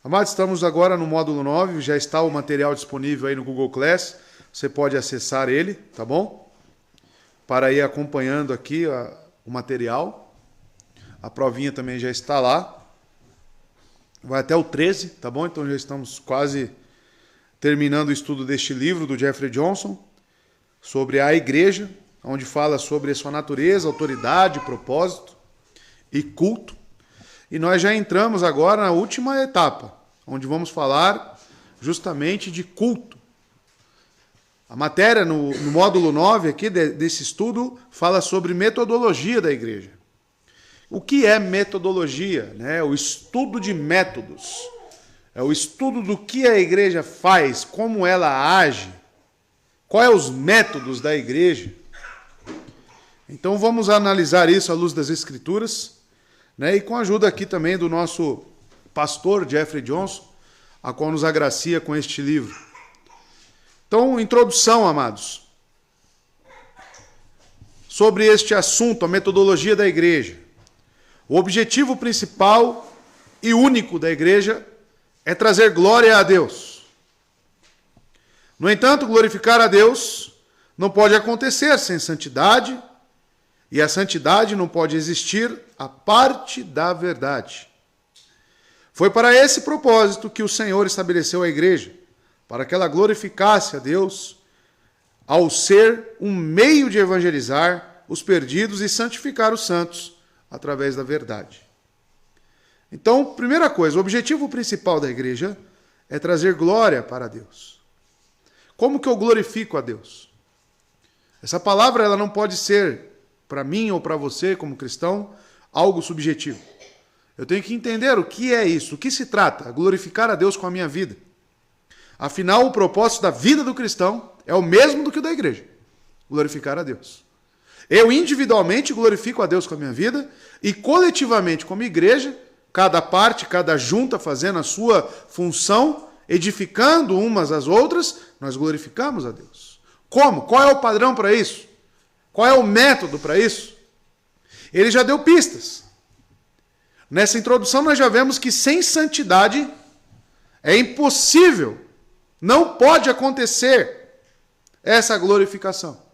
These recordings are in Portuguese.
Amados, estamos agora no módulo 9, já está o material disponível aí no Google Class, você pode acessar ele, tá bom? Para ir acompanhando aqui o material. A provinha também já está lá. Vai até o 13, tá bom? Então já estamos quase terminando o estudo deste livro do Jeffrey Johnson, sobre a igreja, onde fala sobre a sua natureza, autoridade, propósito e culto. E nós já entramos agora na última etapa, onde vamos falar justamente de culto. A matéria no módulo 9 aqui desse estudo fala sobre metodologia da igreja. O que é metodologia? Né? O estudo de métodos. É o estudo do que a igreja faz, como ela age, quais os métodos da igreja. Então vamos analisar isso à luz das Escrituras, né? E com a ajuda aqui também do nosso pastor Jeffrey Johnson, a qual nos agracia com este livro. Então, introdução, amados, sobre este assunto, a metodologia da igreja. O objetivo principal e único da igreja é trazer glória a Deus. No entanto, glorificar a Deus não pode acontecer sem santidade, e a santidade não pode existir à parte da verdade. Foi para esse propósito que o Senhor estabeleceu a igreja, para que ela glorificasse a Deus ao ser um meio de evangelizar os perdidos e santificar os santos através da verdade. Então, primeira coisa, o objetivo principal da igreja é trazer glória para Deus. Como que eu glorifico a Deus? Essa palavra ela não pode ser, para mim ou para você, como cristão, algo subjetivo. Eu tenho que entender o que é isso, o que se trata, glorificar a Deus com a minha vida. Afinal, o propósito da vida do cristão é o mesmo do que o da igreja, glorificar a Deus. Eu individualmente glorifico a Deus com a minha vida e coletivamente como igreja, cada parte, cada junta fazendo a sua função, edificando umas às outras, nós glorificamos a Deus. Como? Qual é o padrão para isso? Qual é o método para isso? Ele já deu pistas. Nessa introdução nós já vemos que sem santidade é impossível, não pode acontecer essa glorificação.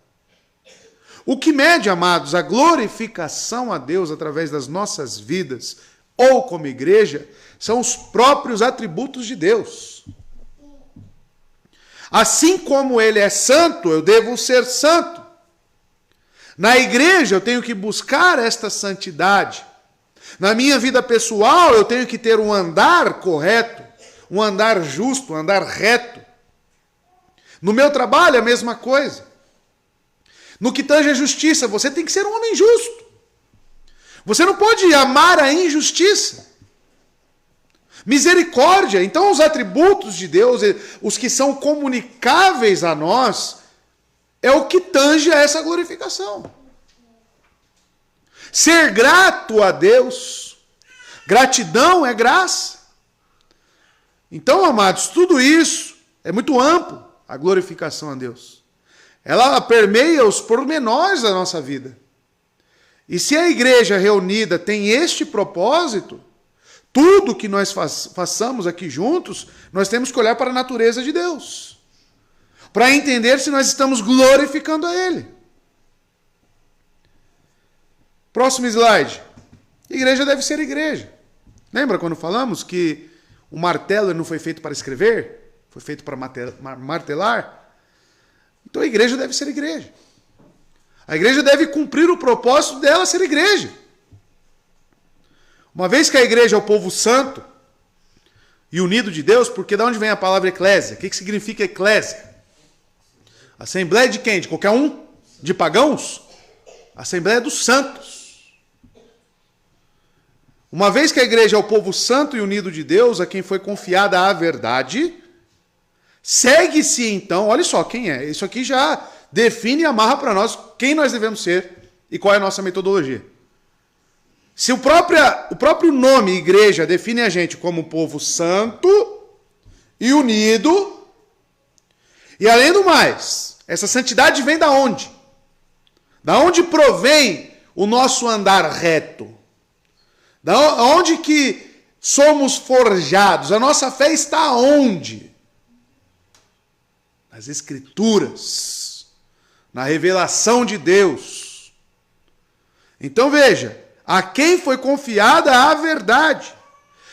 O que mede, amados, a glorificação a Deus através das nossas vidas ou como igreja são os próprios atributos de Deus. Assim como Ele é santo, eu devo ser santo. Na igreja eu tenho que buscar esta santidade. Na minha vida pessoal eu tenho que ter um andar correto, um andar justo, um andar reto. No meu trabalho é a mesma coisa. No que tange a justiça, você tem que ser um homem justo. Você não pode amar a injustiça. Misericórdia. Então os atributos de Deus, os que são comunicáveis a nós, é o que tange a essa glorificação. Ser grato a Deus, gratidão é graça. Então, amados, tudo isso é muito amplo, a glorificação a Deus. Ela permeia os pormenores da nossa vida. E se a igreja reunida tem este propósito, tudo que nós façamos aqui juntos, nós temos que olhar para a natureza de Deus, para entender se nós estamos glorificando a Ele. Próximo slide. Igreja deve ser igreja. Lembra quando falamos que o martelo não foi feito para escrever? Foi feito para martelar? Então a igreja deve ser igreja. A igreja deve cumprir o propósito dela ser igreja. Uma vez que a igreja é o povo santo e unido de Deus, porque de onde vem a palavra eclésia? O que significa eclésia? Assembleia de quem? De qualquer um? De pagãos? Assembleia dos santos. Uma vez que a igreja é o povo santo e unido de Deus, a quem foi confiada a verdade, segue-se então, olha só quem é. Isso aqui já define e amarra para nós quem nós devemos ser e qual é a nossa metodologia. Se o próprio nome igreja define a gente como povo santo e unido, e além do mais, essa santidade vem da onde? Da onde provém o nosso andar reto? Da onde que somos forjados. A nossa fé está onde? Nas Escrituras, na revelação de Deus. Então veja, a quem foi confiada a verdade.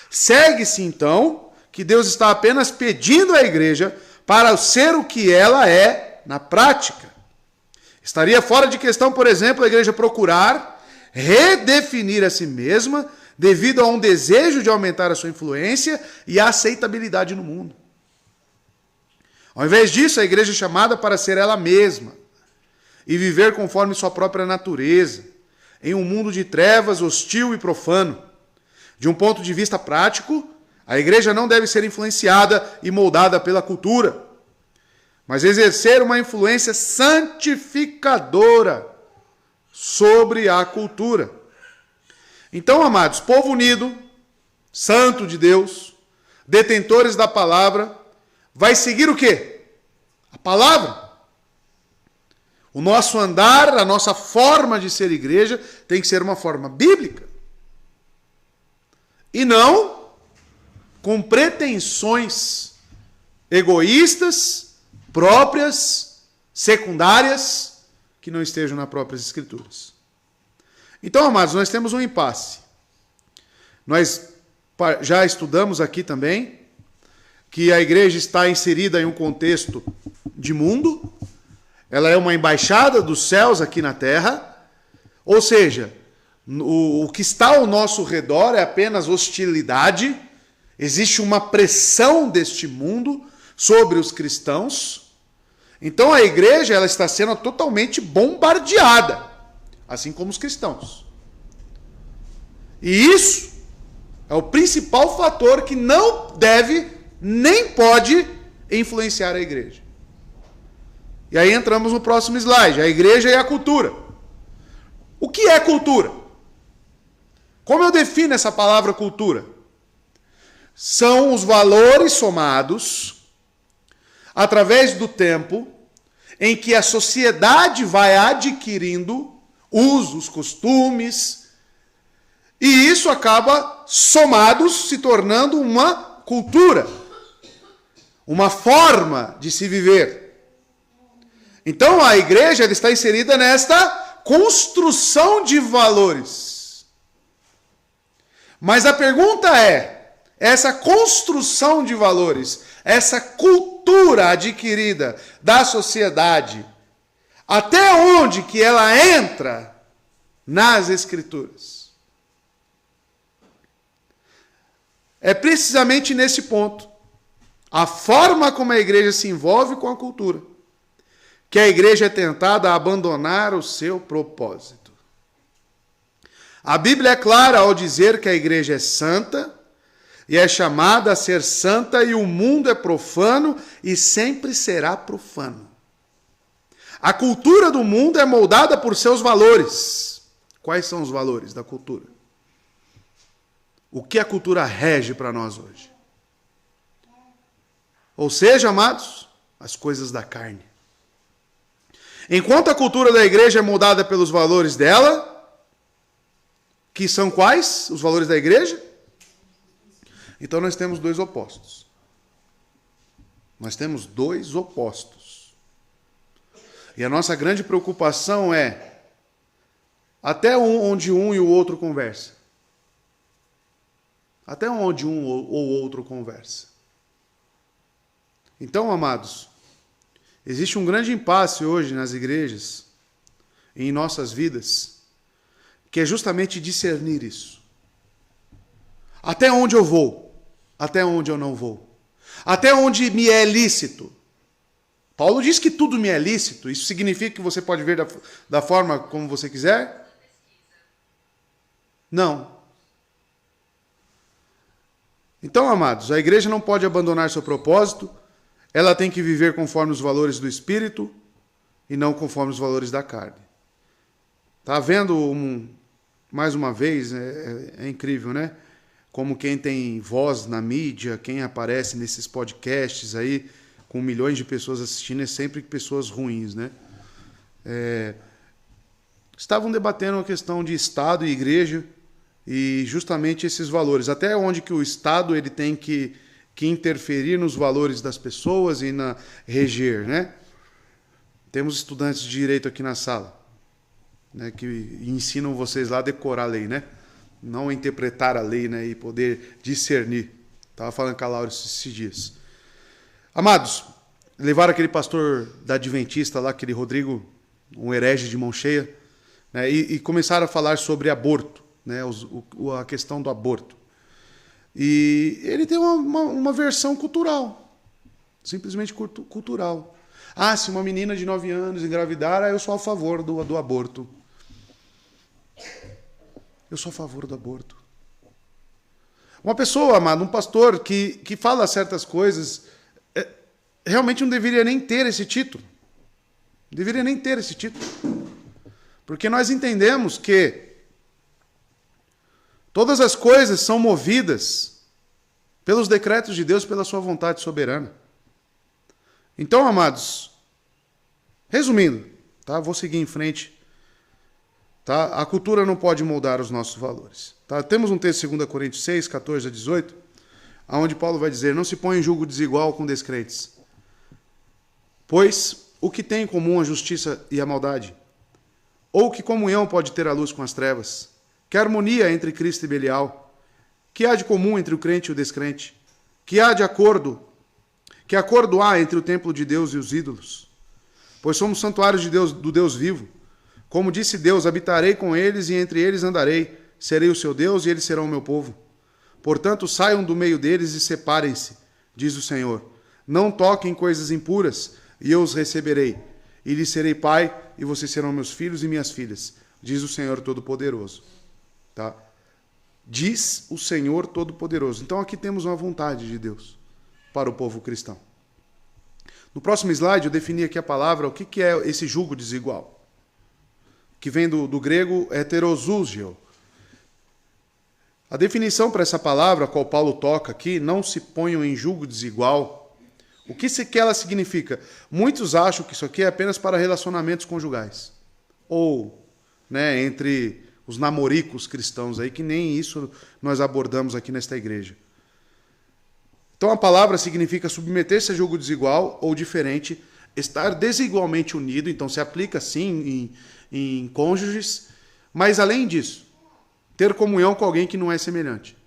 Segue-se então que Deus está apenas pedindo à igreja para ser o que ela é na prática. Estaria fora de questão, por exemplo, a igreja procurar redefinir a si mesma devido a um desejo de aumentar a sua influência e a aceitabilidade no mundo. Ao invés disso, a igreja é chamada para ser ela mesma e viver conforme sua própria natureza, em um mundo de trevas, hostil e profano. De um ponto de vista prático, a igreja não deve ser influenciada e moldada pela cultura, mas exercer uma influência santificadora sobre a cultura. Então, amados, povo unido, santo de Deus, detentores da palavra, vai seguir o quê? A palavra. O nosso andar, a nossa forma de ser igreja tem que ser uma forma bíblica. E não com pretensões egoístas, próprias, secundárias, que não estejam nas próprias Escrituras. Então, amados, nós temos um impasse. Nós já estudamos aqui também que a igreja está inserida em um contexto de mundo, ela é uma embaixada dos céus aqui na terra, ou seja, o que está ao nosso redor é apenas hostilidade, existe uma pressão deste mundo sobre os cristãos. Então a igreja ela está sendo totalmente bombardeada, assim como os cristãos. E isso é o principal fator que não deve nem pode influenciar a igreja. E aí entramos no próximo slide, a igreja e a cultura. O que é cultura? Como eu defino essa palavra cultura? São os valores somados através do tempo em que a sociedade vai adquirindo usos, costumes, e isso acaba somados se tornando uma cultura, uma forma de se viver. Então a igreja ela está inserida nesta construção de valores. Mas a pergunta é, essa construção de valores, essa cultura adquirida da sociedade, até onde que ela entra nas Escrituras? É precisamente nesse ponto, a forma como a igreja se envolve com a cultura, que a igreja é tentada a abandonar o seu propósito. A Bíblia é clara ao dizer que a igreja é santa, e é chamada a ser santa, e o mundo é profano e sempre será profano. A cultura do mundo é moldada por seus valores. Quais são os valores da cultura? O que a cultura rege para nós hoje? Ou seja, amados, as coisas da carne. Enquanto a cultura da igreja é moldada pelos valores dela, que são quais? Os valores da igreja? Então nós temos dois opostos. Nós temos dois opostos. E a nossa grande preocupação é até onde um e o outro conversa. Até onde um ou outro conversa. Então, amados, existe um grande impasse hoje nas igrejas e em nossas vidas, que é justamente discernir isso. Até onde eu vou? Até onde eu não vou? Até onde me é lícito? Paulo diz que tudo me é lícito. Isso significa que você pode ver da forma como você quiser? Não. Então, amados, a igreja não pode abandonar seu propósito. Ela tem que viver conforme os valores do Espírito e não conforme os valores da carne. Está vendo, mais uma vez, é incrível, né? Como quem tem voz na mídia, quem aparece nesses podcasts aí, com milhões de pessoas assistindo, é sempre pessoas ruins, né? Estavam debatendo a questão de Estado e igreja, e justamente esses valores. Até onde que o Estado ele tem que interferir nos valores das pessoas e na reger, né? Temos estudantes de direito aqui na sala, né, que ensinam vocês lá a decorar a lei, né? Não a interpretar a lei, né, e poder discernir. Estava falando com a Laura esses dias. Amados, levaram aquele pastor da Adventista lá, aquele Rodrigo, um herege de mão cheia, né, e começaram a falar sobre aborto, né, a questão do aborto. E ele tem uma versão cultural, simplesmente cultural. Ah, se uma menina de 9 anos engravidar, eu sou a favor do aborto. Eu sou a favor do aborto. Uma pessoa, amado, um pastor que fala certas coisas, realmente não deveria nem ter esse título. Deveria nem ter esse título. Porque nós entendemos que todas as coisas são movidas pelos decretos de Deus, pela sua vontade soberana. Então, amados, resumindo, tá? Vou seguir em frente. Tá? A cultura não pode moldar os nossos valores. Tá? Temos um texto de 2 Coríntios 6, 14 a 18, onde Paulo vai dizer: não se põe em julgo desigual com descrentes. Pois o que tem em comum a justiça e a maldade? Ou que comunhão pode ter a luz com as trevas? Que harmonia entre Cristo e Belial? Que há de comum entre o crente e o descrente? Que acordo há entre o templo de Deus e os ídolos? Pois somos santuários de Deus, do Deus vivo. Como disse Deus, habitarei com eles e entre eles andarei. Serei o seu Deus e eles serão o meu povo. Portanto, saiam do meio deles e separem-se, diz o Senhor. Não toquem coisas impuras, e eu os receberei. E lhes serei pai, e vocês serão meus filhos e minhas filhas, diz o Senhor Todo-Poderoso. Tá? Diz o Senhor Todo-Poderoso. Então aqui temos uma vontade de Deus para o povo cristão. No próximo slide eu defini aqui a palavra, o que é esse jugo desigual, que vem do grego heterozúgio. A definição para essa palavra, a qual Paulo toca aqui, não se ponham em jugo desigual. O que ela significa? Muitos acham que isso aqui é apenas para relacionamentos conjugais. Ou, né, entre os namoricos cristãos aí, que nem isso nós abordamos aqui nesta igreja. Então a palavra significa submeter-se a julgo desigual ou diferente, estar desigualmente unido, então se aplica sim em cônjuges, mas além disso, ter comunhão com alguém que não é semelhante.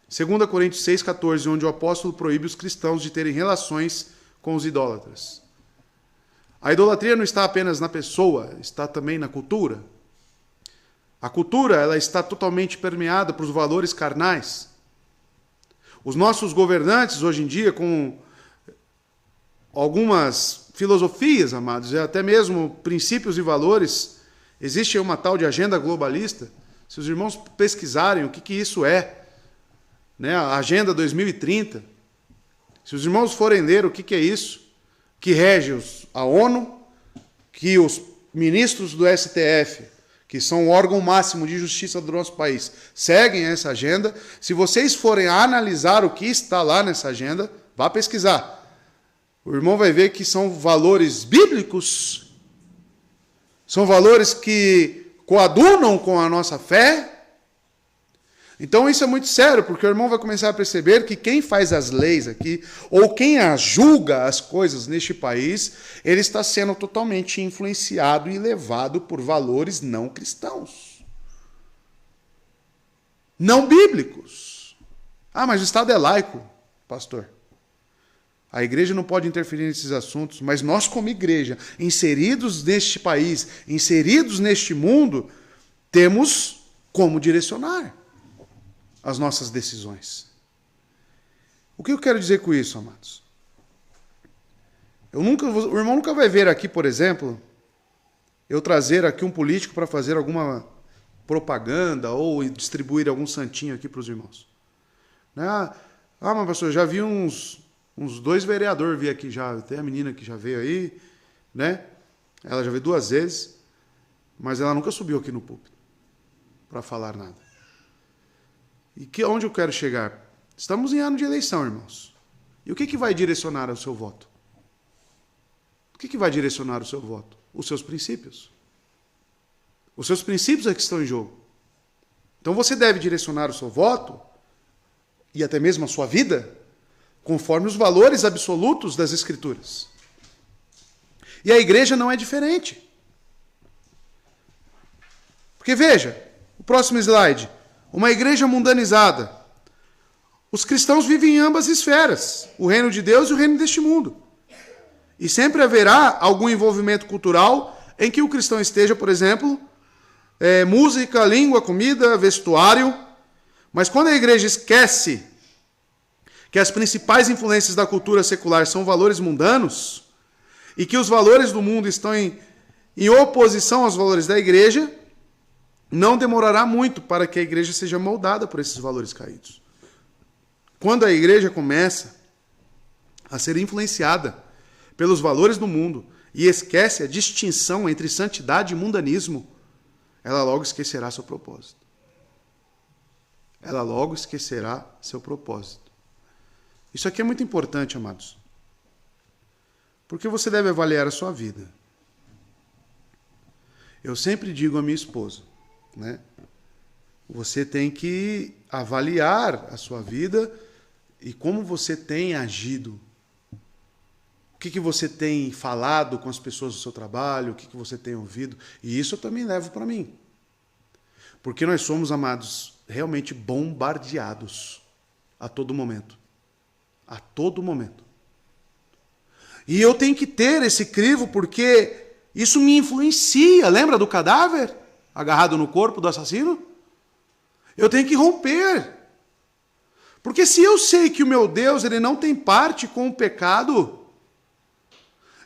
2 Coríntios 6,14, onde o apóstolo proíbe os cristãos de terem relações com os idólatras. A idolatria não está apenas na pessoa, está também na cultura. A cultura, ela está totalmente permeada por valores carnais. Os nossos governantes, hoje em dia, com algumas filosofias, amados, e até mesmo princípios e valores, existe uma tal de agenda globalista. Se os irmãos pesquisarem o que isso é, né, a Agenda 2030, se os irmãos forem ler o que é isso, que rege a ONU, que os ministros do STF, que são o órgão máximo de justiça do nosso país, seguem essa agenda. Se vocês forem analisar o que está lá nessa agenda, vá pesquisar. O irmão vai ver que são valores bíblicos, são valores que coadunam com a nossa fé. Então isso é muito sério, porque o irmão vai começar a perceber que quem faz as leis aqui, ou quem julga as coisas neste país, ele está sendo totalmente influenciado e levado por valores não cristãos. Não bíblicos. Ah, mas o Estado é laico, pastor. A igreja não pode interferir nesses assuntos, mas nós como igreja, inseridos neste país, inseridos neste mundo, temos como direcionar as nossas decisões. O que eu quero dizer com isso, amados? O irmão nunca vai ver aqui, por exemplo, eu trazer aqui um político para fazer alguma propaganda ou distribuir algum santinho aqui para os irmãos. Né? Mas pastor, eu já vi uns 2 vereadores vir aqui já, até a menina que já veio aí, né? Ela já veio 2 vezes, mas ela nunca subiu aqui no púlpito para falar nada. E onde eu quero chegar? Estamos em ano de eleição, irmãos. E o que vai direcionar o seu voto? O que vai direcionar o seu voto? Os seus princípios. Os seus princípios é que estão em jogo. Então você deve direcionar o seu voto, e até mesmo a sua vida, conforme os valores absolutos das Escrituras. E a igreja não é diferente. Porque veja, o próximo slide. Uma igreja mundanizada. Os cristãos vivem em ambas esferas, o reino de Deus e o reino deste mundo. E sempre haverá algum envolvimento cultural em que o cristão esteja, por exemplo, música, língua, comida, vestuário. Mas quando a igreja esquece que as principais influências da cultura secular são valores mundanos e que os valores do mundo estão em oposição aos valores da igreja, não demorará muito para que a igreja seja moldada por esses valores caídos. Quando a igreja começa a ser influenciada pelos valores do mundo e esquece a distinção entre santidade e mundanismo, ela logo esquecerá seu propósito. Ela logo esquecerá seu propósito. Isso aqui é muito importante, amados. Porque você deve avaliar a sua vida. Eu sempre digo à minha esposa, né? Você tem que avaliar a sua vida e como você tem agido. O que você tem falado com as pessoas do seu trabalho, o que você tem ouvido. E isso eu também levo para mim. Porque nós somos, amados, realmente bombardeados a todo momento. A todo momento. E eu tenho que ter esse crivo porque isso me influencia. Lembra do cadáver agarrado no corpo do assassino? Eu tenho que romper. Porque se eu sei que o meu Deus ele não tem parte com o pecado,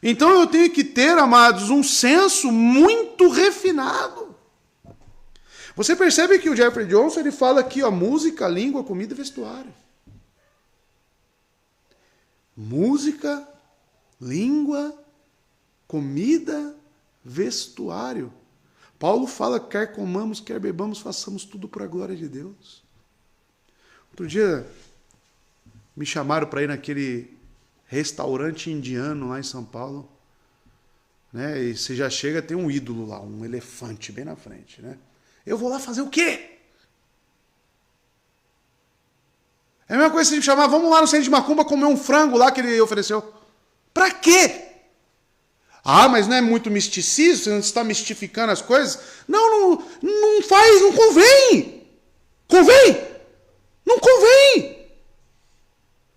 então eu tenho que ter, amados, um senso muito refinado. Você percebe que o Jeffrey Johnson ele fala aqui, ó, música, língua, comida e vestuário. Música, língua, comida, vestuário. Paulo fala, quer comamos, quer bebamos, façamos tudo para a glória de Deus. Outro dia, me chamaram para ir naquele restaurante indiano lá em São Paulo. Né? E você já chega, tem um ídolo lá, um elefante bem na frente. Né? Eu vou lá fazer o quê? É a mesma coisa se me chamar, vamos lá no centro de Macumba comer um frango lá que ele ofereceu. Para quê? Ah, mas não é muito misticismo? Você não está mistificando as coisas? Não faz, não convém. Convém? Não convém.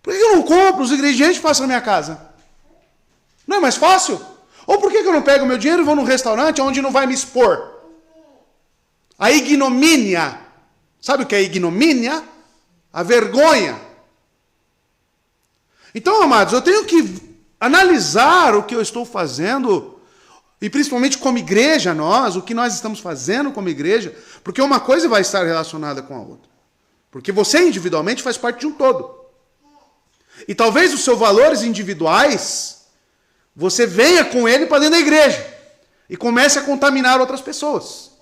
Por que eu não compro os ingredientes e faço na minha casa? Não é mais fácil? Ou por que eu não pego meu dinheiro e vou num restaurante onde não vai me expor? A ignomínia. Sabe o que é ignomínia? A vergonha. Então, amados, eu tenho que analisar o que eu estou fazendo, e principalmente como igreja, o que nós estamos fazendo como igreja, porque uma coisa vai estar relacionada com a outra. Porque você individualmente faz parte de um todo. E talvez os seus valores individuais, você venha com ele para dentro da igreja e comece a contaminar outras pessoas.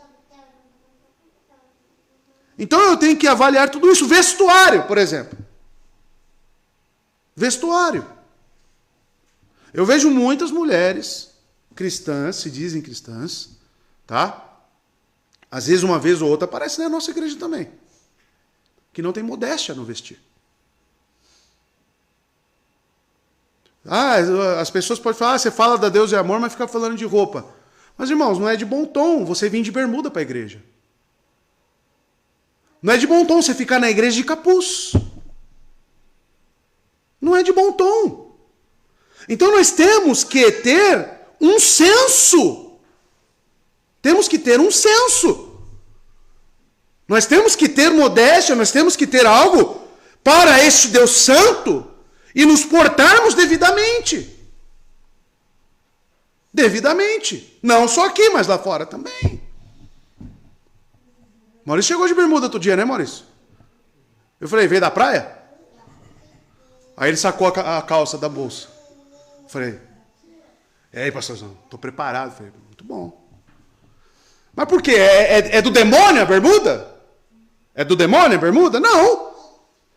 Então eu tenho que avaliar tudo isso. Vestuário, por exemplo. Vestuário. Eu vejo muitas mulheres cristãs, se dizem cristãs, tá? Às vezes uma vez ou outra aparece na nossa igreja também. Que não tem modéstia no vestir. As pessoas podem falar, você fala da Deus e amor, mas fica falando de roupa. Mas, irmãos, não é de bom tom você vir de bermuda para a igreja. Não é de bom tom você ficar na igreja de capuz. Não é de bom tom. Então nós temos que ter um senso. Temos que ter um senso. Nós temos que ter modéstia, nós temos que ter algo para este Deus Santo e nos portarmos devidamente. Devidamente. Não só aqui, mas lá fora também. Maurício chegou de bermuda outro dia, né, Maurício? Eu falei, veio da praia? Aí ele sacou a calça da bolsa. Eu falei, e aí, pastorzão, estou preparado. Eu falei, muito bom. Mas por quê? É do demônio a bermuda? É do demônio a bermuda? Não.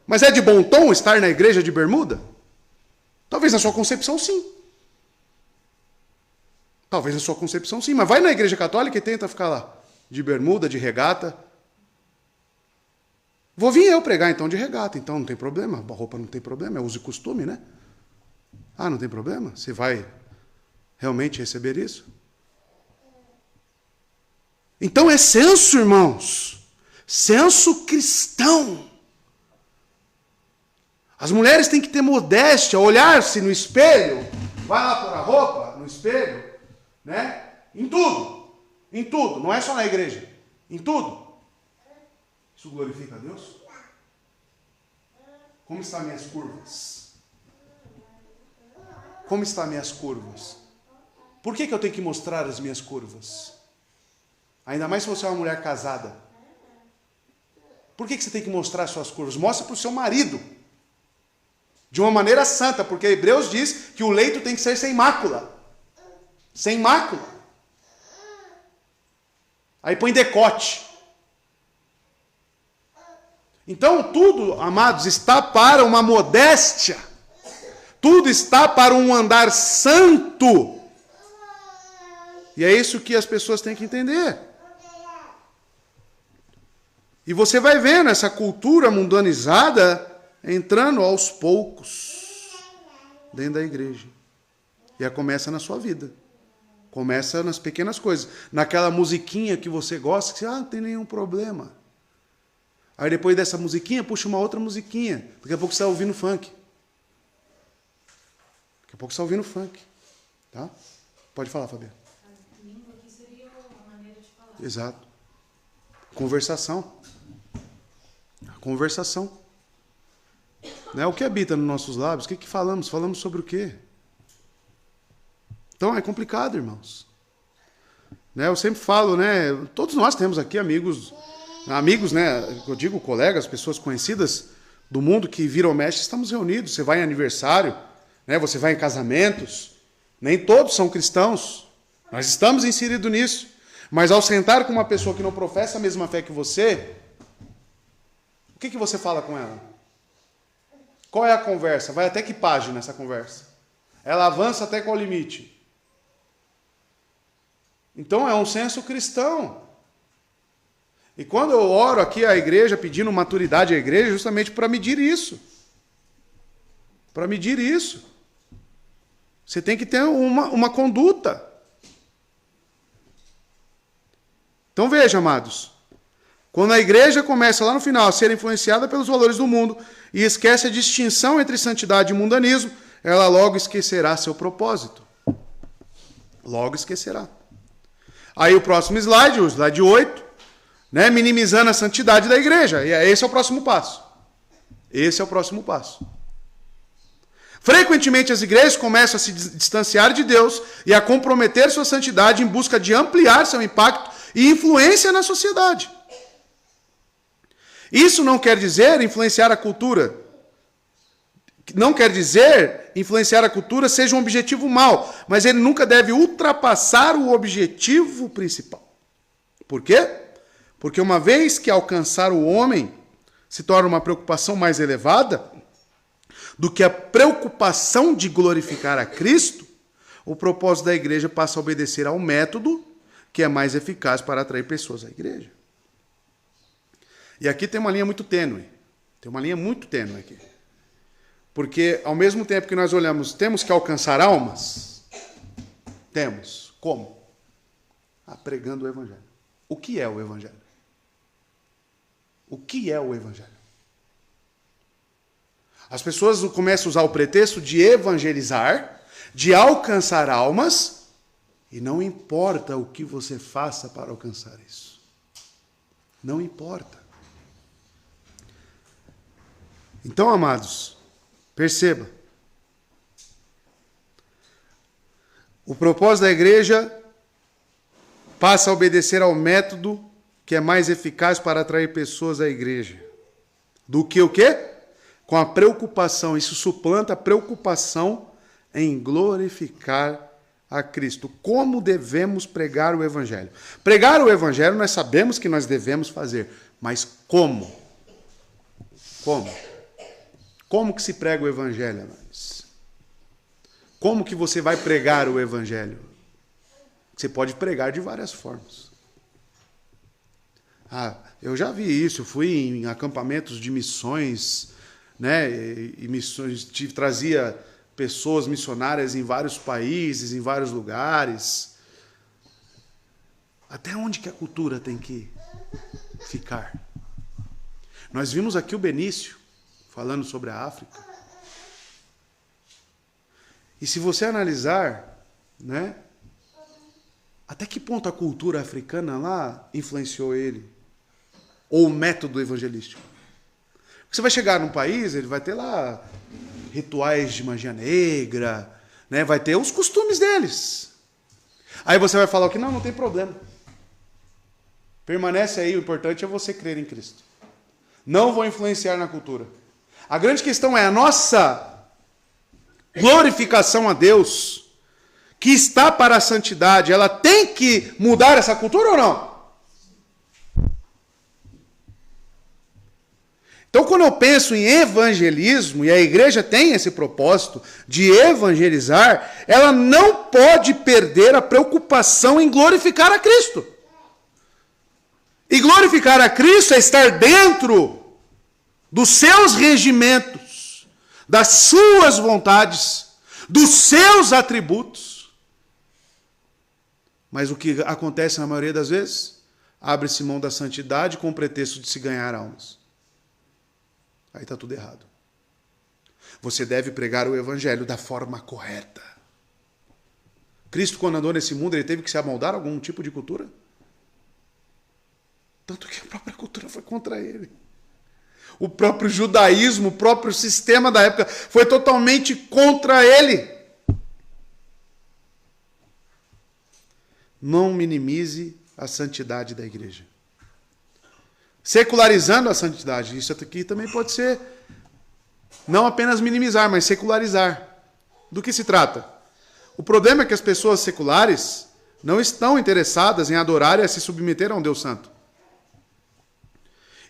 Mas é de bom tom estar na igreja de bermuda? Talvez na sua concepção, sim. Talvez na sua concepção, sim. Mas vai na igreja católica e tenta ficar lá, de bermuda, de regata. Vou vir eu pregar então de regata, então não tem problema, a roupa não tem problema, é uso e costume, né? Ah, não tem problema? Você vai realmente receber isso? Então é senso, irmãos, senso cristão. As mulheres têm que ter modéstia, olhar-se no espelho, vai lá pôr a roupa no espelho, né? Em tudo, não é só na igreja, em tudo. Isso glorifica a Deus? Como estão minhas curvas? Como estão minhas curvas? Por que eu tenho que mostrar as minhas curvas? Ainda mais se você é uma mulher casada. Por que você tem que mostrar as suas curvas? Mostra para o seu marido. De uma maneira santa, porque Hebreus diz que o leito tem que ser sem mácula. Sem mácula. Aí põe decote. Então tudo, amados, está para uma modéstia. Tudo está para um andar santo. E é isso que as pessoas têm que entender. E você vai vendo essa cultura mundanizada entrando aos poucos dentro da igreja. E aí começa na sua vida. Começa nas pequenas coisas. Naquela musiquinha que você gosta, que você, não tem nenhum problema. Aí depois dessa musiquinha, puxa uma outra musiquinha. Daqui a pouco você está ouvindo funk. Daqui a pouco você está ouvindo funk. Tá? Pode falar, Fabiana. A língua aqui seria uma maneira de falar. Exato. Conversação. A conversação. Né? O que habita nos nossos lábios? O que falamos? Falamos sobre o quê? Então é complicado, irmãos. Né? Eu sempre falo, né? Todos nós temos aqui amigos, né? Eu digo colegas, pessoas conhecidas do mundo que viram mexe, estamos reunidos. Você vai em aniversário, né? Você vai em casamentos. Nem todos são cristãos. Nós estamos inseridos nisso. Mas ao sentar com uma pessoa que não professa a mesma fé que você, o que você fala com ela? Qual é a conversa? Vai até que página essa conversa? Ela avança até qual limite? Então é um senso cristão. E quando eu oro aqui à igreja, pedindo maturidade à igreja, justamente para medir isso. Para medir isso. Você tem que ter uma conduta. Então veja, amados. Quando a igreja começa lá no final a ser influenciada pelos valores do mundo e esquece a distinção entre santidade e mundanismo, ela logo esquecerá seu propósito. Logo esquecerá. Aí o próximo slide, o slide 8, né, minimizando a santidade da igreja. E esse é o próximo passo. Esse é o próximo passo. Frequentemente as igrejas começam a se distanciar de Deus e a comprometer sua santidade em busca de ampliar seu impacto e influência na sociedade. Isso não quer dizer influenciar a cultura. Não quer dizer influenciar a cultura seja um objetivo mau, mas ele nunca deve ultrapassar o objetivo principal. Por quê? Porque uma vez que alcançar o homem se torna uma preocupação mais elevada do que a preocupação de glorificar a Cristo, o propósito da igreja passa a obedecer ao método que é mais eficaz para atrair pessoas à igreja. E aqui tem uma linha muito tênue. Tem uma linha muito tênue aqui. Porque, ao mesmo tempo que nós olhamos, temos que alcançar almas? Temos. Como? Pregando o Evangelho. O que é o Evangelho? O que é o Evangelho? As pessoas começam a usar o pretexto de evangelizar, de alcançar almas, e não importa o que você faça para alcançar isso. Não importa. Então, amados, perceba. O propósito da igreja passa a obedecer ao método que é mais eficaz para atrair pessoas à igreja. Do que o quê? Com a preocupação. Isso suplanta a preocupação em glorificar a Cristo. Como devemos pregar o Evangelho? Pregar o Evangelho nós sabemos que nós devemos fazer. Mas como? Como? Como que se prega o Evangelho, amados? Como que você vai pregar o Evangelho? Você pode pregar de várias formas. Eu já vi isso, eu fui em acampamentos de missões, né? E missões, trazia pessoas missionárias em vários países, em vários lugares. Até onde que a cultura tem que ficar? Nós vimos aqui o Benício falando sobre a África. E se você analisar, né? Até que ponto a cultura africana lá influenciou ele? Ou o método evangelístico? Você vai chegar num país, ele vai ter lá rituais de magia negra, né? Vai ter os costumes deles. Aí você vai falar que não tem problema. Permanece aí, o importante é você crer em Cristo. Não vou influenciar na cultura. A grande questão é a nossa glorificação a Deus, que está para a santidade, ela tem que mudar essa cultura ou não? Então, quando eu penso em evangelismo, e a igreja tem esse propósito de evangelizar, ela não pode perder a preocupação em glorificar a Cristo. E glorificar a Cristo é estar dentro dos seus regimentos, das suas vontades, dos seus atributos. Mas o que acontece na maioria das vezes? Abre-se mão da santidade com o pretexto de se ganhar almas. Aí está tudo errado. Você deve pregar o evangelho da forma correta. Cristo, quando andou nesse mundo, ele teve que se amoldar a algum tipo de cultura? Tanto que a própria cultura foi contra ele. O próprio judaísmo, o próprio sistema da época foi totalmente contra ele. Não minimize a santidade da igreja. Secularizando a santidade. Isso aqui também pode ser não apenas minimizar, mas secularizar. Do que se trata? O problema é que as pessoas seculares não estão interessadas em adorar e a se submeter a um Deus santo.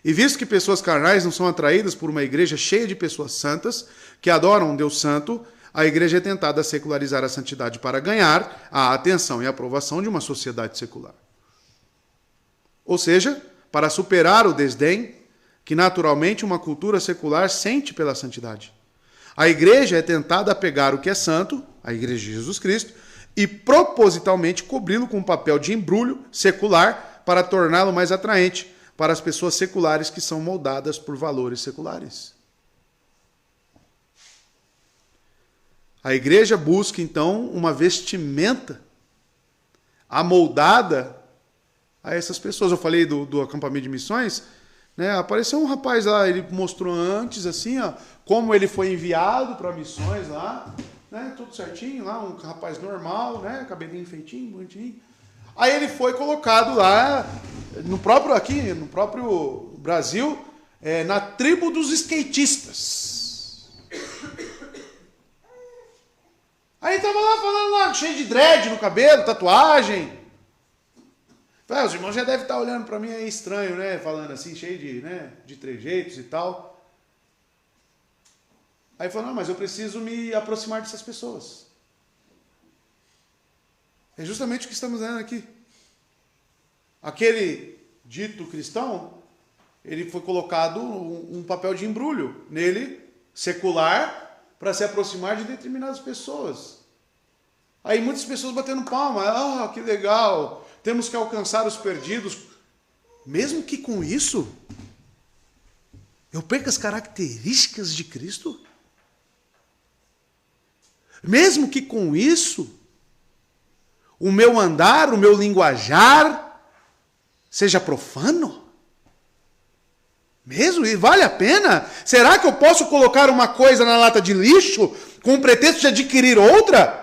E visto que pessoas carnais não são atraídas por uma igreja cheia de pessoas santas que adoram um Deus santo, a igreja é tentada a secularizar a santidade para ganhar a atenção e a aprovação de uma sociedade secular. Ou seja, para superar o desdém que naturalmente uma cultura secular sente pela santidade. A igreja é tentada a pegar o que é santo, a igreja de Jesus Cristo, e propositalmente cobri-lo com um papel de embrulho secular para torná-lo mais atraente para as pessoas seculares que são moldadas por valores seculares. A igreja busca, então, uma vestimenta amoldada a essas pessoas. Eu falei do acampamento de missões, né? Apareceu um rapaz lá, ele mostrou antes, assim, ó, como ele foi enviado para missões lá, né? Tudo certinho lá, um rapaz normal, né? Cabelinho feitinho, bonitinho. Aí ele foi colocado lá, no próprio Brasil, na tribo dos skatistas. Aí estava lá falando lá, cheio de dread no cabelo, tatuagem. Os irmãos já devem estar olhando para mim aí estranho, né? Falando assim, cheio de trejeitos e tal. Aí falou, não, mas eu preciso me aproximar dessas pessoas. É justamente o que estamos vendo aqui. Aquele dito cristão, ele foi colocado um papel de embrulho nele, secular, para se aproximar de determinadas pessoas. Aí muitas pessoas batendo palma, que legal, temos que alcançar os perdidos. Mesmo que com isso, eu perca as características de Cristo? Mesmo que com isso, o meu andar, o meu linguajar seja profano? Mesmo? E vale a pena? Será que eu posso colocar uma coisa na lata de lixo com o pretexto de adquirir outra?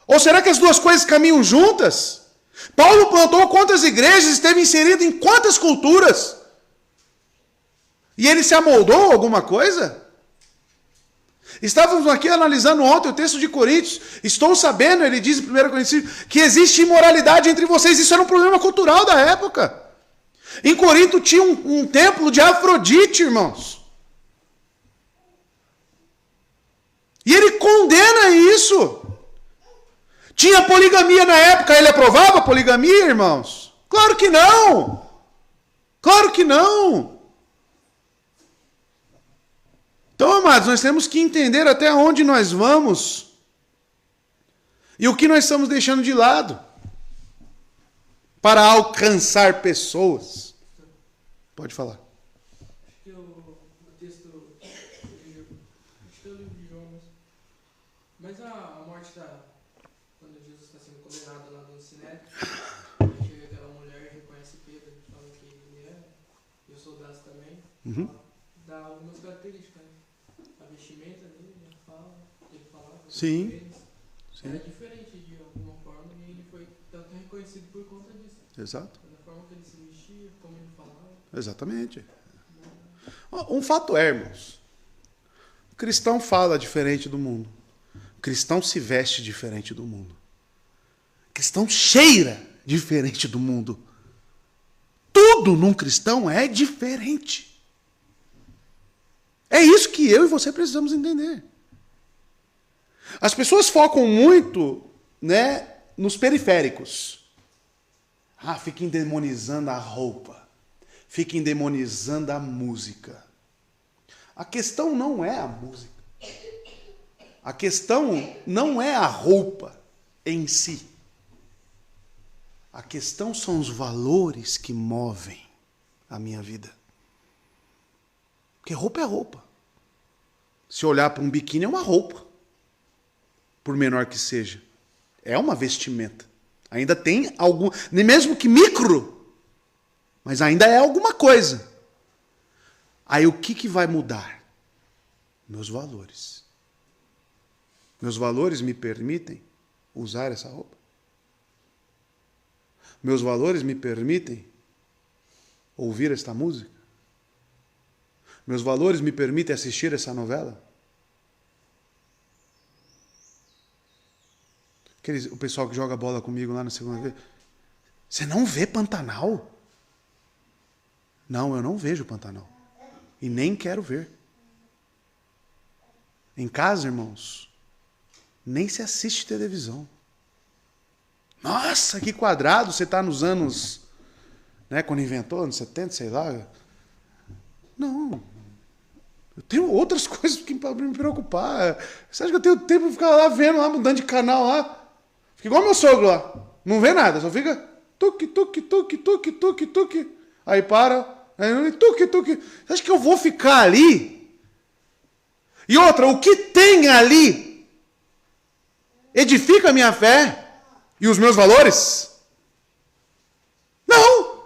Ou será que as duas coisas caminham juntas? Paulo plantou quantas igrejas, esteve inserido em quantas culturas? E ele se amoldou a alguma coisa? Estávamos aqui analisando ontem o texto de Coríntios. Estou sabendo, ele diz em 1 Coríntios, que existe imoralidade entre vocês. Isso era um problema cultural da época. Em Corinto tinha um templo de Afrodite, irmãos. E ele condena isso. Tinha poligamia na época. Ele aprovava a poligamia, irmãos? Claro que não. Claro que não! Então, amados, nós temos que entender até onde nós vamos e o que nós estamos deixando de lado para alcançar pessoas. Pode falar. Acho que o texto, acho que é o livro de João, mas a morte quando Jesus está sendo condenado lá no Sinédrio, chega aquela mulher, reconhece Pedro, fala que ele é, e os soldados também, dá algumas características, né? A vestimenta dele, a fala, ele falava com Sim. eles, era diferente de alguma forma, e ele foi tanto reconhecido por conta disso. Exato. Da forma que ele se vestia, como ele falava. Exatamente. Um fato é, irmãos. O cristão fala diferente do mundo. O cristão se veste diferente do mundo. O cristão cheira diferente do mundo. Tudo num cristão é diferente. É isso que eu e você precisamos entender. As pessoas focam muito, né, nos periféricos. Fica endemonizando a roupa. Fica endemonizando a música. A questão não é a música. A questão não é a roupa em si. A questão são os valores que movem a minha vida. Porque roupa é roupa. Se olhar para um biquíni é uma roupa. Por menor que seja. É uma vestimenta. Ainda tem algum, nem mesmo que micro, mas ainda é alguma coisa. Aí o que vai mudar? Meus valores. Meus valores me permitem usar essa roupa? Meus valores me permitem ouvir esta música? Meus valores me permitem assistir essa novela? O pessoal que joga bola comigo lá na segunda vez. Você não vê Pantanal? Não, eu não vejo Pantanal. E nem quero ver. Em casa, irmãos, nem se assiste televisão. Nossa, que quadrado, você está nos anos, né, quando inventou, anos 70, sei lá. Não. Eu tenho outras coisas para me preocupar. Você acha que eu tenho tempo para ficar lá vendo, lá mudando de canal lá? Fica igual meu sogro lá. Não vê nada, só fica tuque, tuque, tuque, tuque, tuque, tuque. Aí para, aí tuque, tuque. Você acha que eu vou ficar ali? E outra, o que tem ali edifica a minha fé e os meus valores? Não!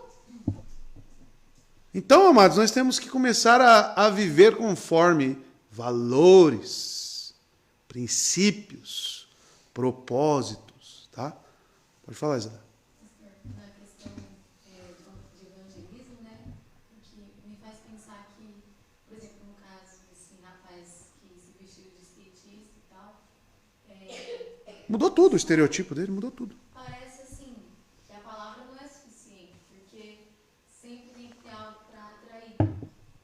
Então, amados, nós temos que começar a viver conforme valores, princípios, propósitos. Tá? Pode falar, Isabel. Na questão de evangelismo, né? O que me faz pensar que, por exemplo, no caso desse rapaz que se vestiu de skatista e tal, Mudou tudo, o estereotipo dele mudou tudo. parece assim que a palavra não é suficiente, porque sempre tem que ter algo para atrair.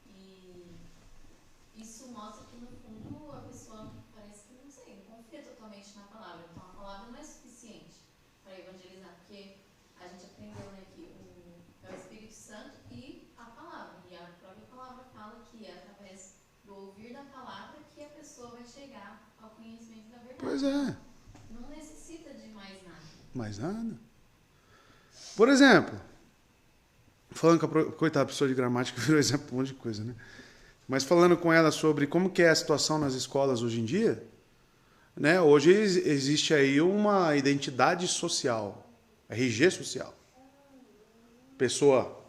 E isso mostra que, no fundo, a pessoa parece que, não sei, não confia totalmente na palavra. Então, a palavra não é suficiente para evangelizar, porque a gente aprendeu, né, que é o Espírito Santo e a palavra. E a própria palavra fala que é através do ouvir da palavra que a pessoa vai chegar ao conhecimento da verdade. Pois é. Não necessita de mais nada. Mais nada. Por exemplo, falando com a coitada professora de gramática, virou exemplo de um monte de coisa, né? Mas falando com ela sobre como que é a situação nas escolas hoje em dia, né? Hoje existe aí uma identidade social, RG social. Pessoa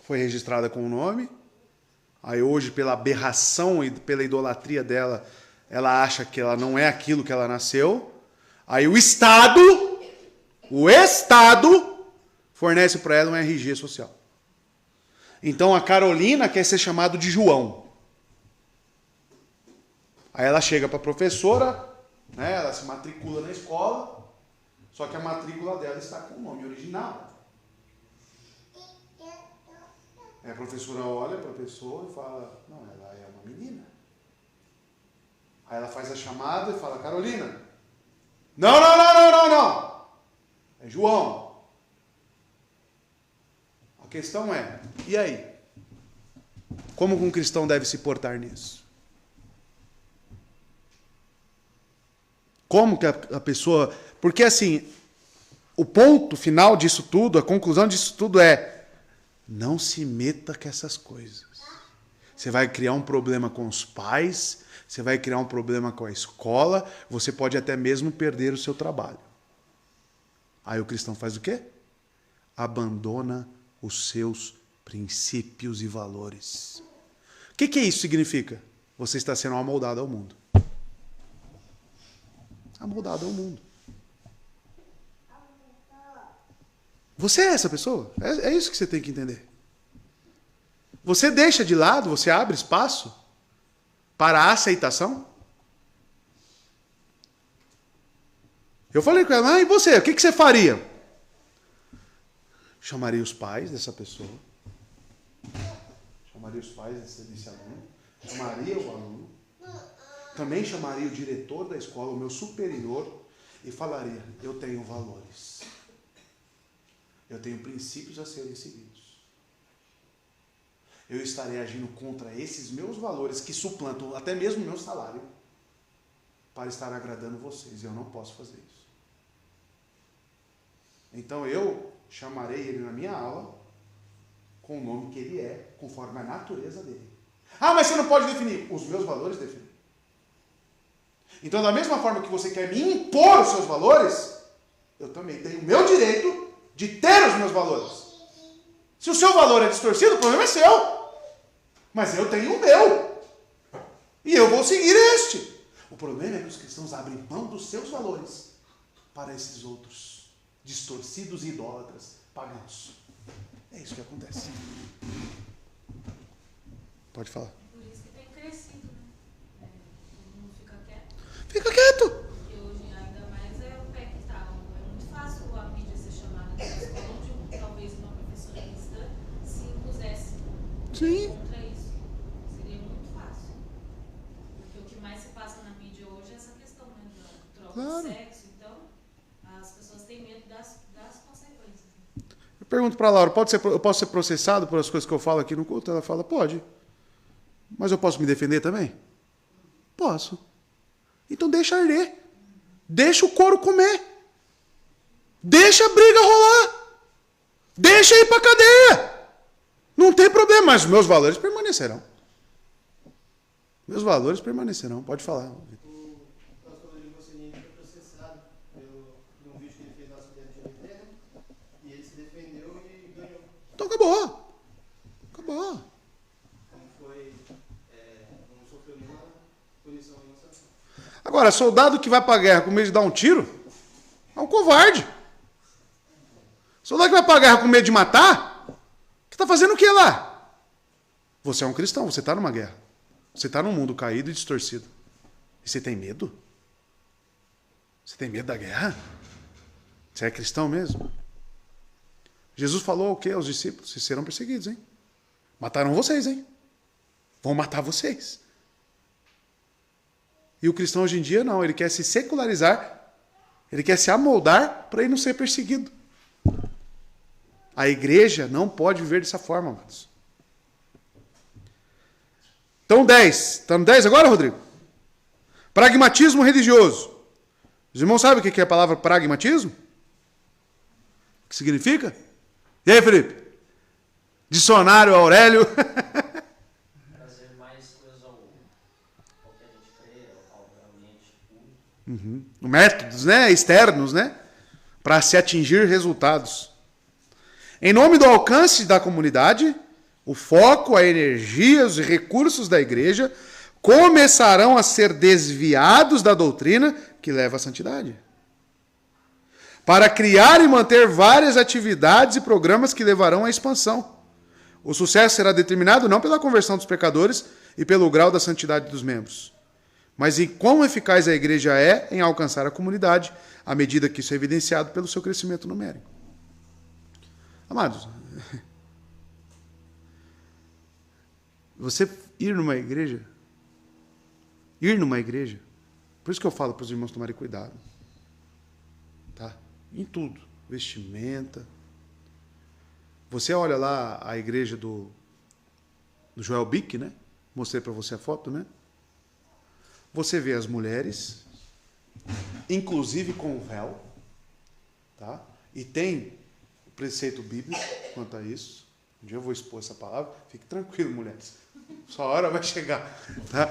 foi registrada com o nome, aí hoje pela aberração e pela idolatria dela, ela acha que ela não é aquilo que ela nasceu. Aí o Estado fornece para ela um RG social. Então a Carolina quer ser chamada de João. Aí ela chega para a professora, né, ela se matricula na escola, só que a matrícula dela está com o nome original. Aí a professora olha para a pessoa e fala, não, ela é uma menina. Aí ela faz a chamada e fala, Carolina. Não. É João. Ok? questão é, e aí? Como um cristão deve se portar nisso? Como que a pessoa... Porque assim, o ponto final disso tudo, a conclusão disso tudo é: não se meta com essas coisas. Você vai criar um problema com os pais, você vai criar um problema com a escola, você pode até mesmo perder o seu trabalho. Aí o cristão faz o quê? Abandona os seus princípios e valores. O que isso significa? Você está sendo amoldado ao mundo. Amoldado ao mundo. Você é essa pessoa. É isso que você tem que entender. Você deixa de lado, você abre espaço para a aceitação? Eu falei com ela, e você? O que você faria? Chamaria os pais dessa pessoa. Chamaria os pais desse aluno. Chamaria o aluno. Também chamaria o diretor da escola, o meu superior, e falaria: eu tenho valores. Eu tenho princípios a serem seguidos. Eu estarei agindo contra esses meus valores que suplantam até mesmo o meu salário para estar agradando vocês. Eu não posso fazer isso. Então eu chamarei ele na minha aula com o nome que ele é, conforme a natureza dele. Ah, mas você não pode definir. Os meus valores definem. Então, da mesma forma que você quer me impor os seus valores, eu também tenho o meu direito de ter os meus valores. Se o seu valor é distorcido, o problema é seu. Mas eu tenho o meu. E eu vou seguir este. O problema é que os cristãos abrem mão dos seus valores para esses outros distorcidos e idólatras pagãos. É isso que acontece. Pode falar. Por isso que tem crescido, né? Todo mundo fica quieto. Fica quieto. Porque hoje ainda mais é o pé que tá. É muito fácil a mídia ser chamada de escola onde talvez uma professora cristã se impusesse Sim. contra isso. Seria muito fácil. Porque o que mais se passa na mídia hoje é essa questão, né? Da troca Claro. de sexo. Então, as pessoas têm medo das consequências. Eu pergunto para a Laura, eu posso ser processado por as coisas que eu falo aqui no culto? Ela fala, pode. Mas eu posso me defender também? Posso. Então deixa arder. Deixa o couro comer. Deixa a briga rolar. Deixa ir para cadeia. Não tem problema, mas meus valores permanecerão. Meus valores permanecerão. Pode falar. O pastor Rodrigo Rossellini foi processado num vídeo que ele fez lá sobre a LGBT, né? E ele se defendeu e ganhou. Então acabou. Acabou. Como foi, não sofreu nenhuma punição em nossa ação. Agora, soldado que vai para a guerra com medo de dar um tiro é um covarde. Soldado que vai para a guerra com medo de matar, que está fazendo o que lá? Você é um cristão, você está numa guerra. Você está num mundo caído e distorcido. E você tem medo? Você tem medo da guerra? Você é cristão mesmo? Jesus falou o quê aos discípulos? Vocês serão perseguidos, hein? Mataram vocês, hein? Vão matar vocês. E o cristão hoje em dia não, ele quer se secularizar, ele quer se amoldar para ele não ser perseguido. A igreja não pode viver dessa forma, amados. Então 10. Está no 10 agora, Rodrigo? Pragmatismo religioso. Os irmãos sabem o que é a palavra pragmatismo? O que significa? E aí, Felipe? Dicionário Aurélio. Trazer mais coisas ao que a gente crê, ao ambiente público. Métodos, né? Externos, né? Para se atingir resultados. Em nome do alcance da comunidade, o foco, a energia, os recursos da igreja começarão a ser desviados da doutrina que leva à santidade. Para criar e manter várias atividades e programas que levarão à expansão. O sucesso será determinado não pela conversão dos pecadores e pelo grau da santidade dos membros, mas em quão eficaz a igreja é em alcançar a comunidade, à medida que isso é evidenciado pelo seu crescimento numérico. Amados, você ir numa igreja, por isso que eu falo para os irmãos tomarem cuidado, tá? Em tudo, vestimenta. Você olha lá a igreja do Joel Bick, né? Mostrei para você a foto, né? Você vê as mulheres, inclusive com véu, tá? E tem o preceito bíblico quanto a isso. Um dia eu vou expor essa palavra. Fique tranquilo, mulheres. Sua hora vai chegar, tá?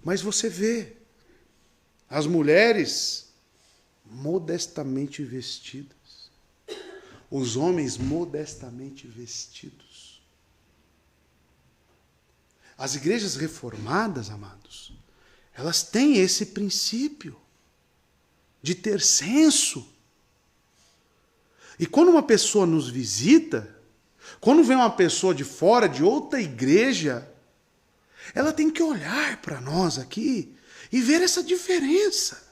Mas você vê as mulheres modestamente vestidas. Os homens modestamente vestidos. As igrejas reformadas, amados, elas têm esse princípio de ter senso. E quando uma pessoa nos visita, quando vem uma pessoa de fora, de outra igreja, ela tem que olhar para nós aqui e ver essa diferença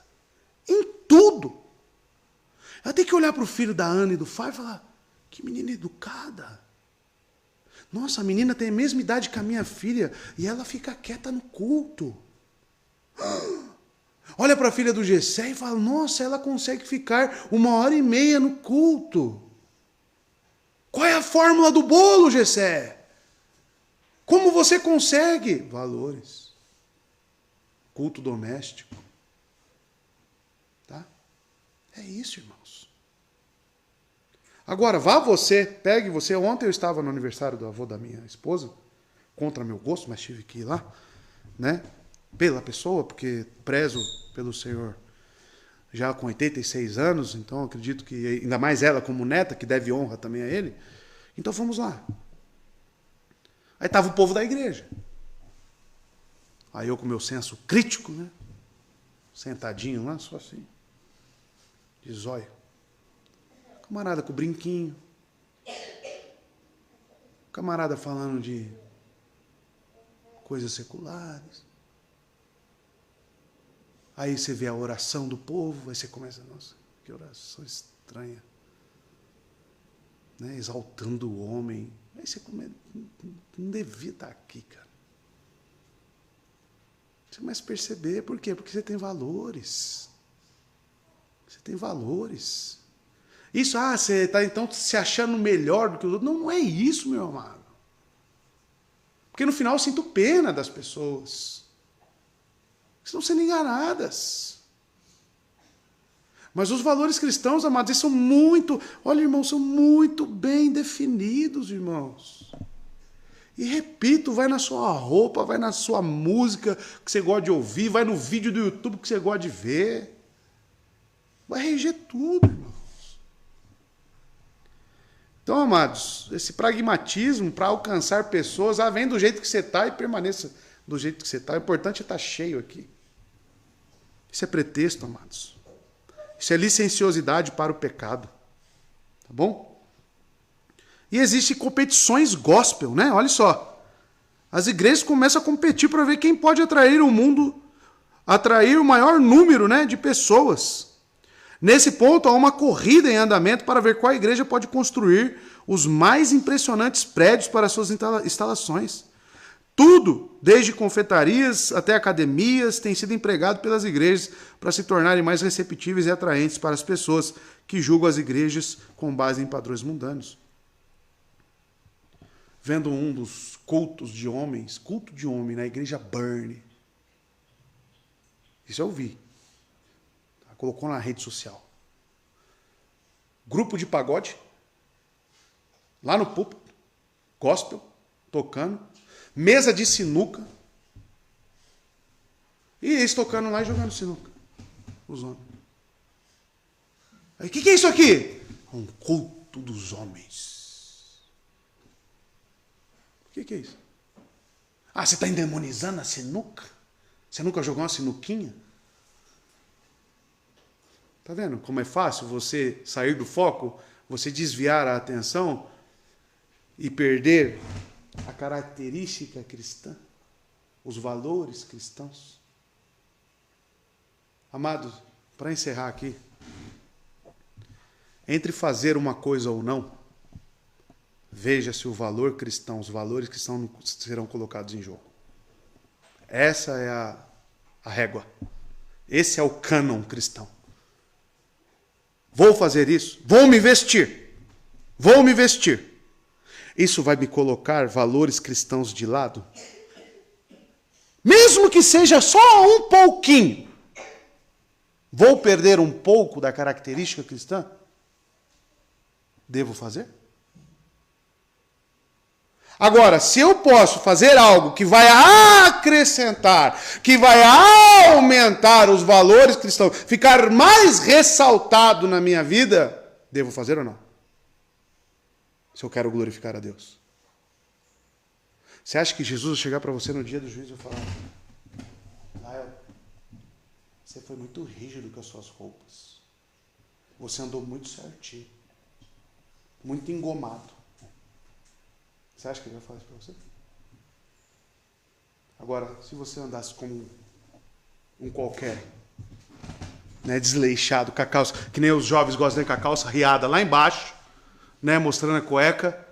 em tudo. Ela tem que olhar para o filho da Ana e do Fábio e falar, que menina educada. Nossa, a menina tem a mesma idade que a minha filha e ela fica quieta no culto. Olha para a filha do Gessé e fala, nossa, ela consegue ficar 1h30 no culto. Qual é a fórmula do bolo, Gessé? Como você consegue? Valores. Culto doméstico. Tá? É isso, irmãos. Agora, vá você, pegue você. Ontem eu estava no aniversário do avô da minha esposa, contra meu gosto, mas tive que ir lá, né? Pela pessoa, porque prezo pelo Senhor já com 86 anos, então acredito que, ainda mais ela como neta, que deve honra também a ele. Então fomos lá. Aí estava o povo da igreja. Aí eu com meu senso crítico, né? Sentadinho lá, só assim, de zóio. Camarada com brinquinho. Camarada falando de coisas seculares. Aí você vê a oração do povo, aí você começa, nossa, que oração estranha. Né? Exaltando o homem. Aí você começa, não devia estar aqui, cara. Você começa a perceber, por quê? Porque você tem valores. Você tem valores. Isso, você está então se achando melhor do que os outros. Não, não é isso, meu amado. Porque no final eu sinto pena das pessoas. Estão sendo enganadas. Mas os valores cristãos, amados, eles são muito, olha, irmãos, são muito bem definidos, irmãos. E repito, vai na sua roupa, vai na sua música que você gosta de ouvir, vai no vídeo do YouTube que você gosta de ver. Vai reger tudo, irmãos. Então, amados, esse pragmatismo para alcançar pessoas, vem do jeito que você está e permaneça do jeito que você está. O importante é estar cheio aqui. Isso é pretexto, amados. Isso é licenciosidade para o pecado. Tá bom? E existem competições gospel, né? Olha só. As igrejas começam a competir para ver quem pode atrair o mundo, atrair o maior número, né, de pessoas. Nesse ponto, há uma corrida em andamento para ver qual igreja pode construir os mais impressionantes prédios para suas instalações. Tudo, desde confeitarias até academias, tem sido empregado pelas igrejas para se tornarem mais receptíveis e atraentes para as pessoas que julgam as igrejas com base em padrões mundanos. Vendo um dos cultos de homens, culto de homem na igreja Burn. Isso eu vi. Colocou na rede social. Grupo de pagode, lá no púlpito, gospel, tocando, mesa de sinuca, e eles tocando lá e jogando sinuca, os homens. Aí, o que é isso aqui? Um culto dos homens. O que é isso? Você está endemonizando a sinuca? Você nunca jogou uma sinuquinha? Está vendo como é fácil você sair do foco, você desviar a atenção e perder a característica cristã, os valores cristãos? Amados, para encerrar aqui, entre fazer uma coisa ou não, veja se o valor cristão, os valores cristãos serão colocados em jogo. Essa é a régua. Esse é o cânon cristão. Vou fazer isso, vou me vestir. vou me vestir. Isso vai me colocar valores cristãos de lado? Mesmo que seja só um pouquinho, vou perder um pouco da característica cristã? Devo fazer? Agora, se eu posso fazer algo que vai acrescentar, que vai aumentar os valores cristãos, ficar mais ressaltado na minha vida, devo fazer ou não? Se eu quero glorificar a Deus. Você acha que Jesus vai chegar para você no dia do juízo e falar: Lael, você foi muito rígido com as suas roupas. Você andou muito certinho. Muito engomado. Você acha que ele vai falar isso para você? Agora, se você andasse como um qualquer, né, desleixado, com a calça, que nem os jovens gostam, com a calça riada lá embaixo, né, mostrando a cueca,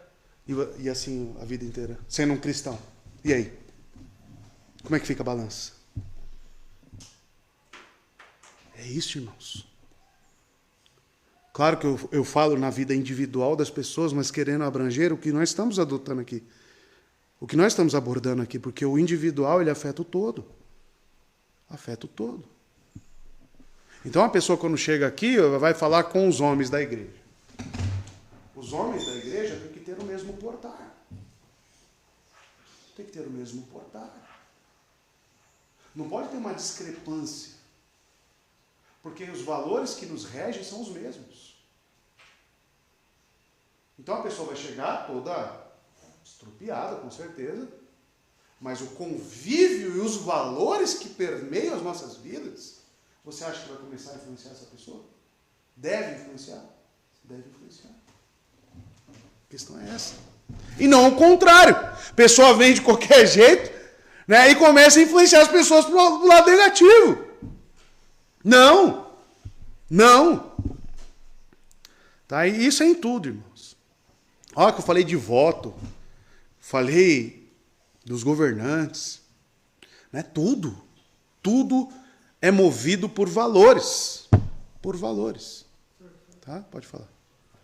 e assim a vida inteira, sendo um cristão. E aí? Como é que fica a balança? É isso, irmãos. Claro que eu falo na vida individual das pessoas, mas querendo abranger o que nós estamos adotando aqui. O que nós estamos abordando aqui, porque o individual, ele afeta o todo. Afeta o todo. Então a pessoa quando chega aqui, vai falar com os homens da igreja. Os homens da igreja têm que ter o mesmo portar. Tem que ter o mesmo portar. Não pode ter uma discrepância. Porque os valores que nos regem são os mesmos. Então a pessoa vai chegar toda estrupiada, com certeza, mas o convívio e os valores que permeiam as nossas vidas, você acha que vai começar a influenciar essa pessoa? Deve influenciar? Deve influenciar. A questão é essa. E não o contrário. A pessoa vem de qualquer jeito, né, e começa a influenciar as pessoas para o lado negativo. Não. Não. Tá? E isso é em tudo, irmãos. Olha que eu falei de voto. Falei dos governantes. Né? Tudo. Tudo é movido por valores. Por valores. Tá? Pode falar.